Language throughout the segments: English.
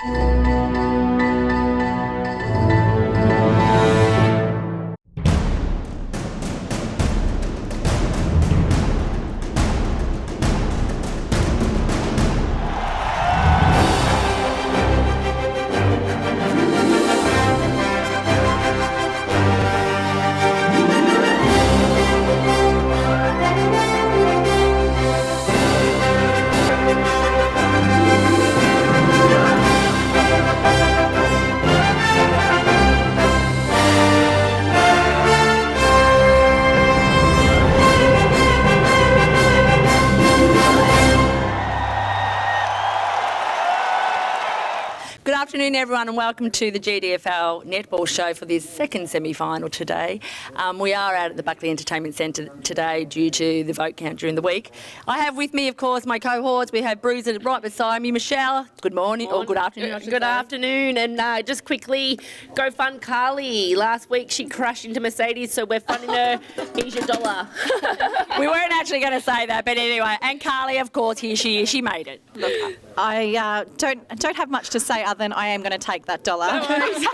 Good afternoon, everyone, and welcome to the GDFL Netball show for this second semi-final today. We are out at the Buckley Entertainment Centre today due to the vote count during the week. I have with me, of course, my cohorts. We have Bruiser right beside me. Michelle, good morning, or good afternoon, I should Good say. afternoon, and just quickly, go fund Carly. Last week she crashed into Mercedes, so we're funding her. Here's your $1. We weren't actually going to say that, but anyway. And Carly, of course, here she is. She made it. Look, I don't have much to say other than I am going to take that $1.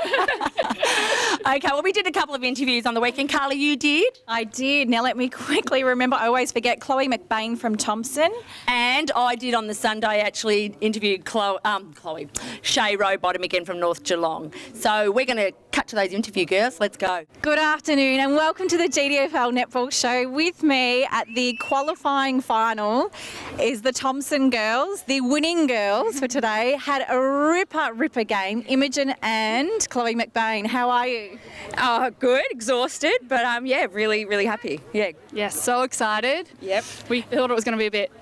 Okay, well, we did a couple of interviews on the weekend. Carly, you did? I did. Now let me quickly remember. I always forget. Chloe McBain from Thompson. And I did on the Sunday actually interviewed Shay Rowbottom again from North Geelong. So we're going to cut to those interview girls. Let's go. Good afternoon and welcome to the GDFL Netball show. With me at the qualifying final is the Thompson girls. The winning girls for today had a ripper game. Imogen and Chloe McBain. How are you? Good, exhausted, but yeah, really happy. Yeah. Yes, so excited. Yep. We thought it was going to be a bit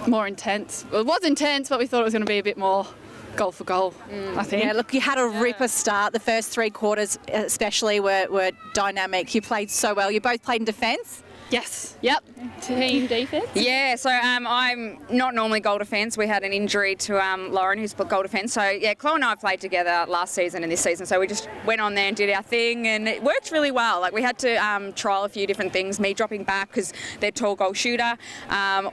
more intense. Well, it was intense, but we thought it was going to be a bit more goal for goal, I think. Yeah, look, you had a ripper start. The first 3 quarters especially were dynamic. You played so well. You both played in defence. Yes. Yep. Team defence. Yeah, so I'm not normally goal defence. We had an injury to Lauren, who's goal defence. So yeah, Chloe and I played together last season and this season. So we just went on there and did our thing, and it worked really well. Like we had to trial a few different things. Me dropping back because they're tall goal shooter,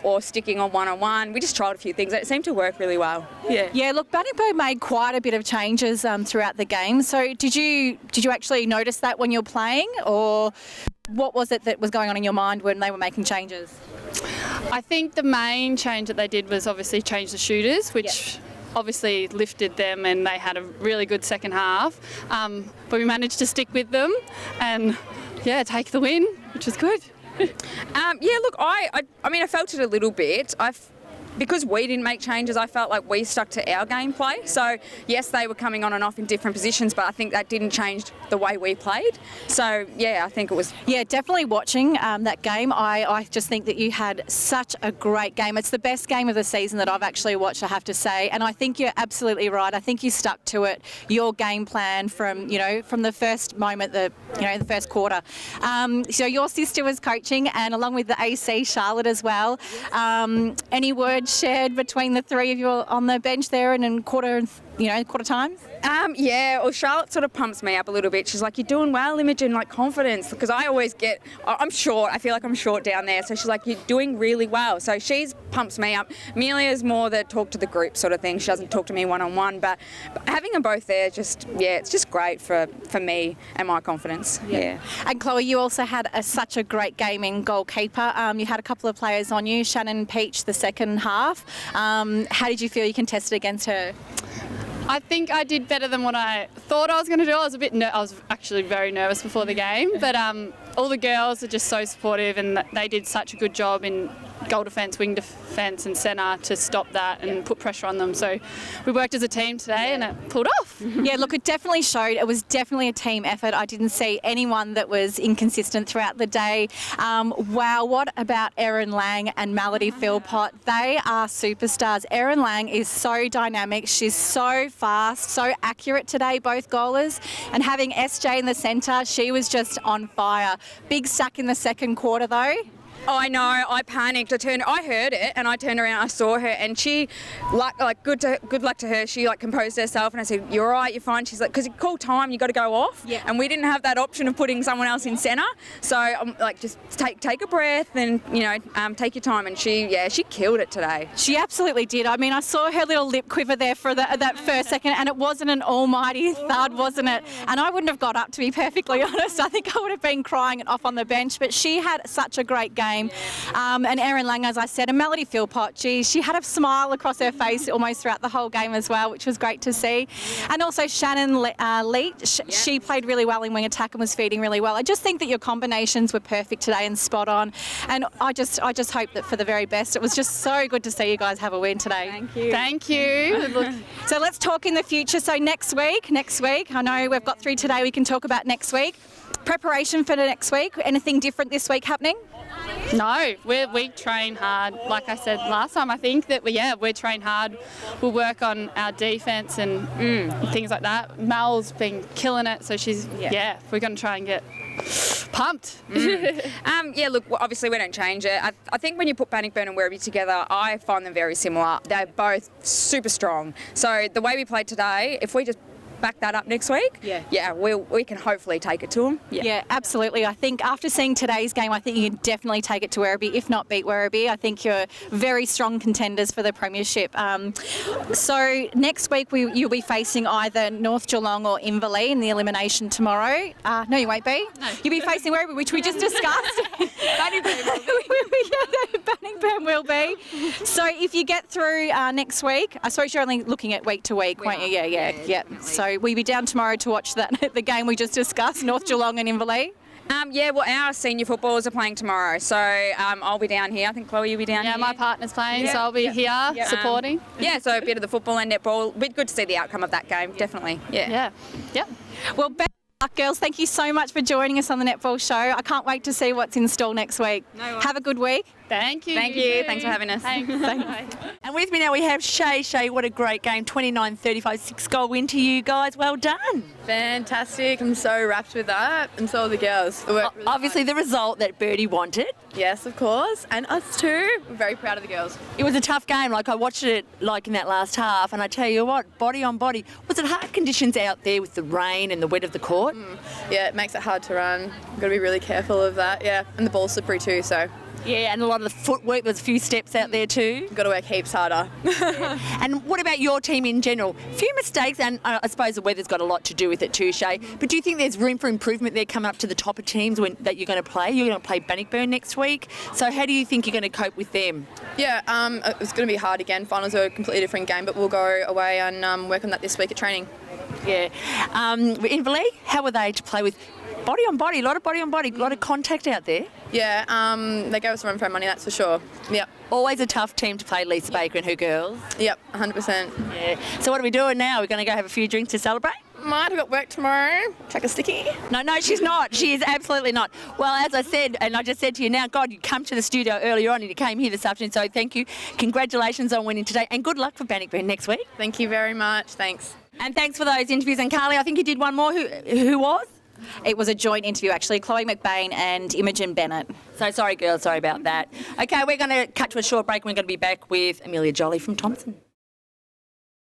or sticking on one-on-one. We just trialled a few things. It seemed to work really well. Yeah. Yeah. Look, Bannockburn made quite a bit of changes throughout the game. So did you actually notice that when you're playing, or what was it that was going on in your mind when they were making changes? I think the main change that they did was obviously change the shooters, which obviously lifted them, and they had a really good second half. But we managed to stick with them and, take the win, which was good. Look, I mean, I felt it a little bit. Because we didn't make changes, I felt like we stuck to our gameplay. So, yes, they were coming on and off in different positions, but I think that didn't change the way we played. So, yeah, I think it was... Yeah, definitely watching that game. I just think that you had such a great game. It's the best game of the season that I've actually watched, I have to say. And I think you're absolutely right. I think you stuck to it, your game plan from the first moment, the first quarter. So your sister was coaching, and along with the AC, Charlotte as well. Any words shared between the three of you on the bench there and in quarter times? Well, Charlotte sort of pumps me up a little bit. She's like, "You're doing well, Imogen, like confidence." Because I always I'm short. I feel like I'm short down there. So she's like, "You're doing really well." So she's pumps me up. Amelia's more the talk to the group sort of thing. She doesn't talk to me one-on-one. But having them both there, it's just great for me and my confidence. Yeah. And Chloe, you also had such a great game in goalkeeper. You had a couple of players on you. Shannon Peach, the second half. How did you feel you contested against her? I think I did better than what I thought I was going to do. I was actually very nervous before the game, but all the girls are just so supportive, and they did such a good job in goal defence, wing defence and centre to stop that and put pressure on them. So we worked as a team today and it pulled off. Yeah, look, it definitely showed. It was definitely a team effort. I didn't see anyone that was inconsistent throughout the day. Wow, what about Erin Lang and Melody Philpott? They are superstars. Erin Lang is so dynamic. She's so fast, so accurate today, both goalers. And having SJ in the centre, she was just on fire. Big sack in the second quarter though. Oh, I know. I panicked. I heard it, and I turned around. I saw her, and she, good luck to her. She composed herself, and I said, "You're all right. You're fine." She's like, "Because you call time, you got to go off." Yeah. And we didn't have that option of putting someone else in centre, so I'm just take a breath and take your time. And she killed it today. She absolutely did. I mean, I saw her little lip quiver there for that first second, and it wasn't an almighty thud, wasn't it? And I wouldn't have got up, to be perfectly honest. I think I would have been crying and off on the bench, but she had such a great game. And Erin Lang, as I said, and Melody Philpott, she had a smile across her face almost throughout the whole game as well, which was great to see. And also Shannon Leach, she played really well in wing attack and was feeding really well. I just think that your combinations were perfect today and spot on. And I just hope that for the very best. It was just so good to see you guys have a win today. Thank you. Thank you. So let's talk in the future. So next week, I know we've got through today, we can talk about next week. Preparation for the next week, anything different this week happening? No, we train hard. Like I said last time, I think that we train hard. We'll work on our defence and things like that. Mel's been killing it, so we're going to try and get pumped. Look, obviously we don't change it. I think when you put Bannockburn and Werribee together, I find them very similar. They're both super strong. So the way we played today, if we just back that up next week, we can hopefully take it to them. Yeah, absolutely. I think after seeing today's game, I think you can definitely take it to Werribee, if not beat Werribee. I think you're very strong contenders for the premiership. So next week you'll be facing either North Geelong or Inverleigh in the elimination tomorrow. No, you won't be. No. You'll be facing Werribee, which we just discussed. Bannockburn will be. So if you get through next week, I suppose you're only looking at week to week, won't you? Yeah. So we'll be down tomorrow to watch the game we just discussed, North Geelong and Inverleigh. Our senior footballers are playing tomorrow, so I'll be down here. I think Chloe, you'll be down here. Yeah, my partner's playing, so I'll be here supporting. So a bit of the football and netball. It'd be good to see the outcome of that game, definitely. Yeah. Well, best of luck, girls. Thank you so much for joining us on the Netball Show. I can't wait to see what's in store next week. Have a good week. Thank you. Thank you. Thanks for having us. Thanks. And with me now we have Shay. Shay, what a great game. 29-35, 6-goal win to you guys. Well done. Fantastic. I'm so wrapped with that. And so are the girls. Obviously the result that Birdie wanted. Yes, of course. And us too. We're very proud of the girls. It was a tough game. I watched it in that last half, and I tell you what, body on body. Was it hard conditions out there with the rain and the wet of the court? Yeah, it makes it hard to run. You've got to be really careful of that. Yeah, and the ball's slippery too, so Yeah, and a lot of the footwork. There's a few steps out there too. you've got to work heaps harder. And what about your team in general? A few mistakes, and I suppose the weather's got a lot to do with it too, Shay. But do you think there's room for improvement there coming up to the top of teams that you're going to play? You're going to play Bannockburn next week. So how do you think you're going to cope with them? Yeah, it's going to be hard again. Finals are a completely different game, but we'll go away and work on that this week at training. Yeah. Inverleigh, how were they to play with? Body on body, a lot of body on body, a lot of contact out there. Yeah, they gave us a run for our money, that's for sure. Yep. Always a tough team to play, Lisa Baker and her girls. Yep, 100%. Yeah. So what are we doing now? We're going to go have a few drinks to celebrate? Might have got work tomorrow. Chuck a sticky. No, she's not. She is absolutely not. Well, as I said, and I just said to you now, God, you come to the studio earlier on and you came here this afternoon, so thank you. Congratulations on winning today, and good luck for Bannockburn next week. Thank you very much. Thanks. And thanks for those interviews. And Carly, I think you did one more. Who was? It was a joint interview, actually, Chloe McBain and Imogen Bennett. So sorry, girls, sorry about that. Okay, we're going to cut to a short break and we're going to be back with Amelia Jolly from Thompson.